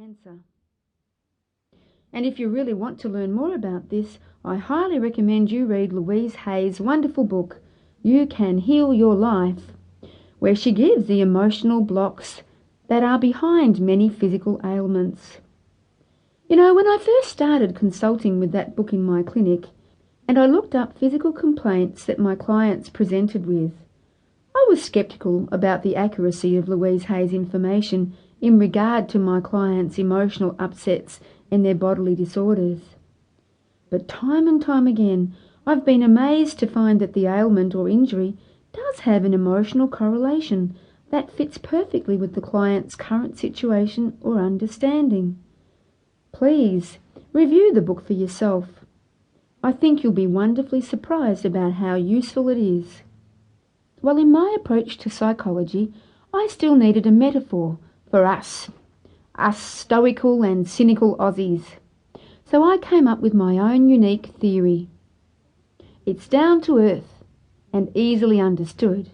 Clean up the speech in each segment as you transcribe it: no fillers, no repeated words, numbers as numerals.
answer. And if you really want to learn more about this, I highly recommend you read Louise Hay's wonderful book, You Can Heal Your Life, where she gives the emotional blocks that are behind many physical ailments. You know, when I first started consulting with that book in my clinic, and I looked up physical complaints that my clients presented with, I was sceptical about the accuracy of Louise Hay's information in regard to my clients' emotional upsets and their bodily disorders. But time and time again, I've been amazed to find that the ailment or injury does have an emotional correlation that fits perfectly with the client's current situation or understanding. Please review the book for yourself. I think you'll be wonderfully surprised about how useful it is. Well, in my approach to psychology, I still needed a metaphor for us stoical and cynical Aussies. So I came up with my own unique theory. It's down to earth and easily understood.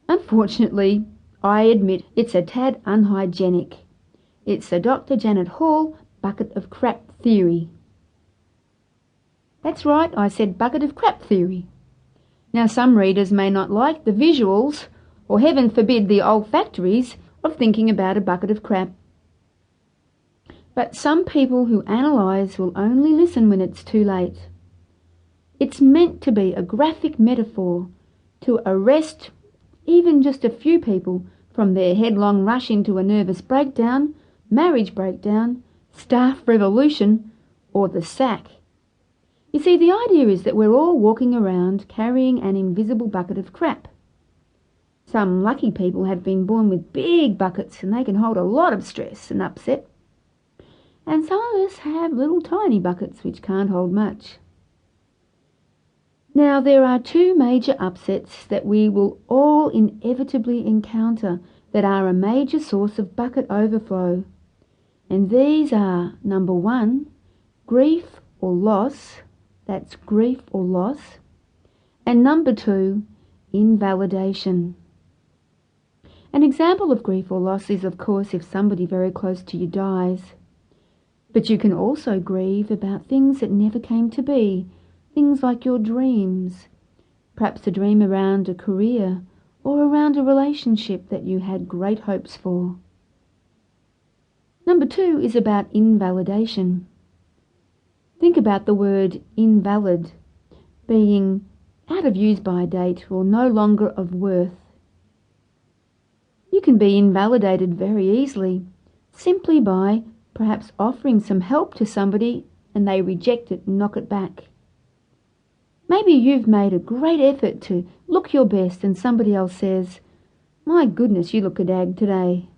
Unfortunately, I admit it's a tad unhygienic. It's the Dr. Janet Hall bucket of crap theory. That's right, I said bucket of crap theory. Now, some readers may not like the visuals, or heaven forbid the olfactories, of thinking about a bucket of crap. But some people who analyse will only listen when it's too late. It's meant to be a graphic metaphor to arrest even just a few people from their headlong rush into a nervous breakdown, marriage breakdown, staff revolution, or the sack. You see, the idea is that we're all walking around carrying an invisible bucket of crap. Some lucky people have been born with big buckets and they can hold a lot of stress and upset. And some of us have little tiny buckets which can't hold much. Now, there are two major upsets that we will all inevitably encounter that are a major source of bucket overflow. And these are, number one, grief or loss. That's grief or loss. And number two, invalidation. An example of grief or loss is, of course, if somebody very close to you dies. But you can also grieve about things that never came to be, things like your dreams, perhaps a dream around a career or around a relationship that you had great hopes for. Number two is about invalidation. Think about the word invalid, being out of use-by date or no longer of worth. You can be invalidated very easily, simply by perhaps offering some help to somebody and they reject it and knock it back. Maybe you've made a great effort to look your best and somebody else says, "My goodness, you look a dag today."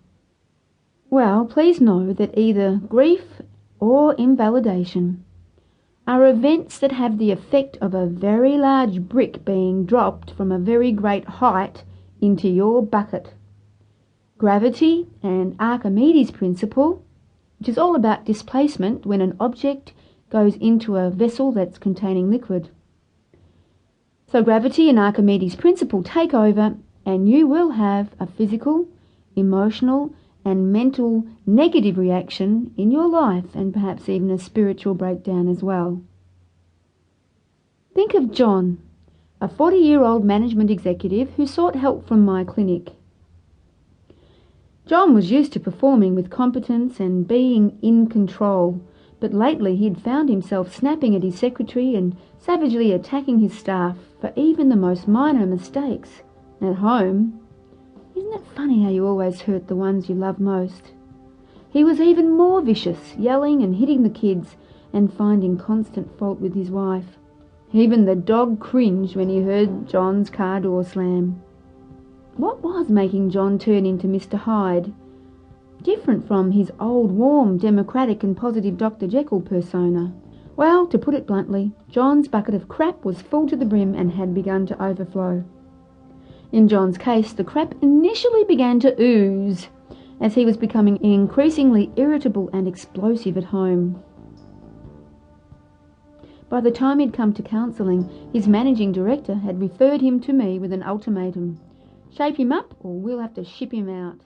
Well, please know that either grief or invalidation are events that have the effect of a very large brick being dropped from a very great height into your bucket. Gravity and Archimedes' principle, which is all about displacement when an object goes into a vessel that's containing liquid. So gravity and Archimedes' principle take over and you will have a physical, emotional and mental negative reaction in your life and perhaps even a spiritual breakdown as well. Think of John, a 40-year-old management executive who sought help from my clinic. John was used to performing with competence and being in control, but lately he'd found himself snapping at his secretary and savagely attacking his staff for even the most minor mistakes. At home, isn't it funny how you always hurt the ones you love most? He was even more vicious, yelling and hitting the kids and finding constant fault with his wife. Even the dog cringed when he heard John's car door slam. What was making John turn into Mr. Hyde? Different from his old, warm, democratic and positive Dr. Jekyll persona. Well, to put it bluntly, John's bucket of crap was full to the brim and had begun to overflow. In John's case, the crap initially began to ooze as he was becoming increasingly irritable and explosive at home. By the time he'd come to counselling, his managing director had referred him to me with an ultimatum. Shape him up or we'll have to ship him out.